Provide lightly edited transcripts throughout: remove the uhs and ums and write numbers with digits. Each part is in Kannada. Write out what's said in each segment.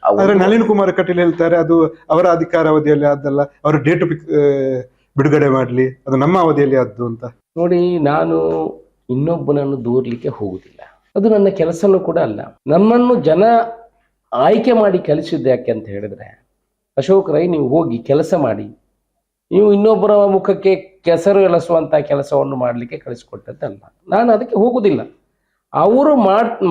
ಆದ್ರೆ ನಳಿನ್ ಕುಮಾರ್ ಕಟೀಲ್ ಹೇಳ್ತಾರೆ ಅದು ಅವರ ಅಧಿಕಾರಾವಧಿಯಲ್ಲಿ ಆದ್ದಲ್ಲ, ಅವರು ಡೇಟ್ ಬಿಡುಗಡೆ ಮಾಡ್ಲಿ, ಅದು ನಮ್ಮ ಅವಧಿಯಲ್ಲಿ ಆದ್ದು ಅಂತ. ನೋಡಿ, ನಾನು ಇನ್ನೊಬ್ಬನನ್ನು ದೂರ್ಲಿಕ್ಕೆ ಹೋಗುದಿಲ್ಲ, ಅದು ನನ್ನ ಕೆಲಸನೂ ಕೂಡ ಅಲ್ಲ. ನಮ್ಮನ್ನು ಜನ ಆಯ್ಕೆ ಮಾಡಿ ಕಲಿಸಿದ್ದು ಯಾಕೆ ಅಂತ ಹೇಳಿದ್ರೆ, ಅಶೋಕ್ ರೈ ನೀವು ಹೋಗಿ ಕೆಲಸ ಮಾಡಿ, ನೀವು ಇನ್ನೊಬ್ಬರ ಮುಖಕ್ಕೆ ಕೆಸರು ಎಳಸುವಂತ ಕೆಲಸವನ್ನು ಮಾಡಲಿಕ್ಕೆ ಕಳಿಸಿಕೊಟ್ಟದ್ದಲ್ಲ. ನಾನು ಅದಕ್ಕೆ ಹೋಗುದಿಲ್ಲ. ಅವರು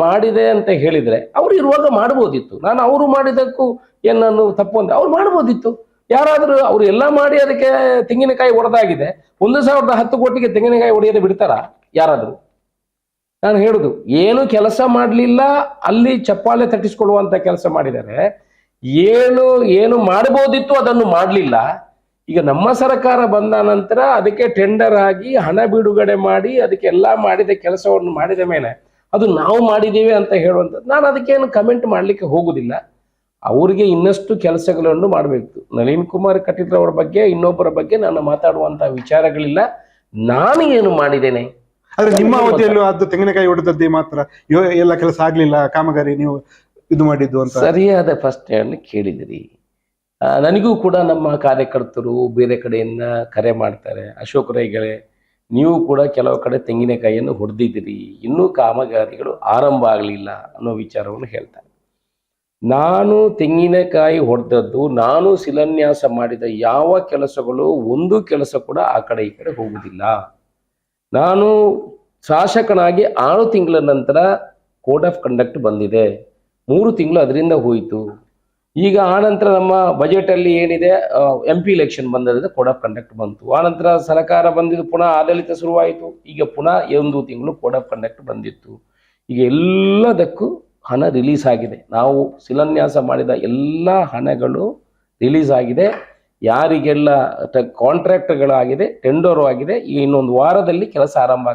ಮಾಡಿದೆ ಅಂತ ಹೇಳಿದ್ರೆ ಅವ್ರು ಇರುವಾಗ ಮಾಡ್ಬೋದಿತ್ತು. ನಾನು ಅವರು ಮಾಡಿದಕ್ಕೂ ಏನನ್ನು ತಪ್ಪು ಅಂತ ಅವ್ರು ಮಾಡ್ಬೋದಿತ್ತು. ಯಾರಾದ್ರೂ ಅವ್ರು ಎಲ್ಲ ಮಾಡಿ ಅದಕ್ಕೆ ತೆಂಗಿನಕಾಯಿ ಹೊಡೆದಾಗಿದೆ, 1,010 ಕೋಟಿಗೆ ತೆಂಗಿನಕಾಯಿ ಹೊಡೆಯದೆ ಬಿಡ್ತಾರ ಯಾರಾದ್ರೂ? ನಾನು ಹೇಳುದು, ಏನು ಕೆಲಸ ಮಾಡಲಿಲ್ಲ, ಅಲ್ಲಿ ಚಪ್ಪಾಳೆ ತಟ್ಟಿಸ್ಕೊಳ್ಳುವಂತ ಕೆಲಸ ಮಾಡಿದರೆ, ಏನು ಮಾಡಬಹುದಿತ್ತು ಅದನ್ನು ಮಾಡಲಿಲ್ಲ. ಈಗ ನಮ್ಮ ಸರ್ಕಾರ ಬಂದ ನಂತರ ಅದಕ್ಕೆ ಟೆಂಡರ್ ಆಗಿ ಹಣ ಬಿಡುಗಡೆ ಮಾಡಿ ಅದಕ್ಕೆ ಎಲ್ಲ ಮಾಡಿದ ಕೆಲಸವನ್ನು ಮಾಡಿದ ಮೇಲೆ ಅದು ನಾವು ಮಾಡಿದ್ದೇವೆ ಅಂತ ಹೇಳುವಂಥದ್ದು, ನಾನು ಅದಕ್ಕೇನು ಕಮೆಂಟ್ ಮಾಡಲಿಕ್ಕೆ ಹೋಗುದಿಲ್ಲ. ಅವ್ರಿಗೆ ಇನ್ನಷ್ಟು ಕೆಲಸಗಳನ್ನು ಮಾಡಬೇಕು. ನಳಿನ್ ಕುಮಾರ್ ಕಟೀಲ್ ಅವರ ಬಗ್ಗೆ ಇನ್ನೊಬ್ಬರ ಬಗ್ಗೆ ನಾನು ಮಾತಾಡುವಂತ ವಿಚಾರಗಳಿಲ್ಲ. ನಾನು ಏನು ಮಾಡಿದ್ದೇನೆ? ಆದ್ರೆ ನಿಮ್ಮ ಅವಧಿಯಲ್ಲೂ ಅದು ತೆಂಗಿನಕಾಯಿ ಹೊಡೆದದ್ದೇ ಮಾತ್ರ, ಎಲ್ಲ ಕೆಲಸ ಆಗ್ಲಿಲ್ಲ, ಕಾಮಗಾರಿ ನೀವು ಇದು ಮಾಡಿದ್ದು ಅಂತ ಸರಿಯಾದ ಪ್ರಶ್ನೆಯನ್ನು ಕೇಳಿದಿರಿ. ನನಗೂ ಕೂಡ ನಮ್ಮ ಕಾರ್ಯಕರ್ತರು ಬೇರೆ ಕಡೆಯಿಂದ ಕರೆ ಮಾಡ್ತಾರೆ, ಅಶೋಕ್ ರೈಗಳೇ ನೀವು ಕೂಡ ಕೆಲವು ಕಡೆ ತೆಂಗಿನಕಾಯಿಯನ್ನು ಹೊಡೆದಿದ್ದೀರಿ, ಇನ್ನೂ ಕಾಮಗಾರಿಗಳು ಆರಂಭ ಆಗಲಿಲ್ಲ ಅನ್ನೋ ವಿಚಾರವನ್ನು ಹೇಳ್ತಾರೆ. ನಾನು ತೆಂಗಿನಕಾಯಿ ಹೊಡೆದದ್ದು, ನಾನು ಶಿಲಾನ್ಯಾಸ ಮಾಡಿದ ಯಾವ ಕೆಲಸಗಳು ಒಂದು ಕೆಲಸ ಕೂಡ ಆ ಕಡೆ ಈ ಕಡೆ ಹೋಗುವುದಿಲ್ಲ. ನಾನು ಶಾಸಕನಾಗಿ 6 ತಿಂಗಳ ನಂತರ ಕೋಡ್ ಆಫ್ ಕಂಡಕ್ಟ್ ಬಂದಿದೆ, 3 ತಿಂಗಳು ಅದರಿಂದ ಹೋಯಿತು. ಈಗ ಆನಂತರ ನಮ್ಮ ಬಜೆಟ್ ಅಲ್ಲಿ ಏನಿದೆ, MP ಎಲೆಕ್ಷನ್ ಬಂದದ ಕೋಡ್ ಆಫ್ ಕಂಡಕ್ಟ್ ಬಂತು. ಆನಂತರ ಸರ್ಕಾರ ಬಂದಿದ್ದು, ಪುನಃ ಆಡಳಿತ ಶುರುವಾಯಿತು. ಈಗ ಪುನಃ 1 ತಿಂಗಳು ಕೋಡ್ ಆಫ್ ಕಂಡಕ್ಟ್ ಬಂದಿತ್ತು. ಈಗ ಎಲ್ಲದಕ್ಕೂ ಹಣ ರಿಲೀಸ್ ಆಗಿದೆ. ನಾವು ಶಿಲಾನ್ಯಾಸ ಮಾಡಿದ ಎಲ್ಲ ಹಣಗಳು ರಿಲೀಸ್ ಆಗಿದೆ. ಯಾರಿಗೆಲ್ಲ ಕಾಂಟ್ರಾಕ್ಟ್ಗಳಾಗಿದೆ, ಟೆಂಡರ್ ಆಗಿದೆ. ಈಗ ಇನ್ನೊಂದು ವಾರದಲ್ಲಿ ಕೆಲಸ ಆರಂಭ ಆಗ್ತದೆ.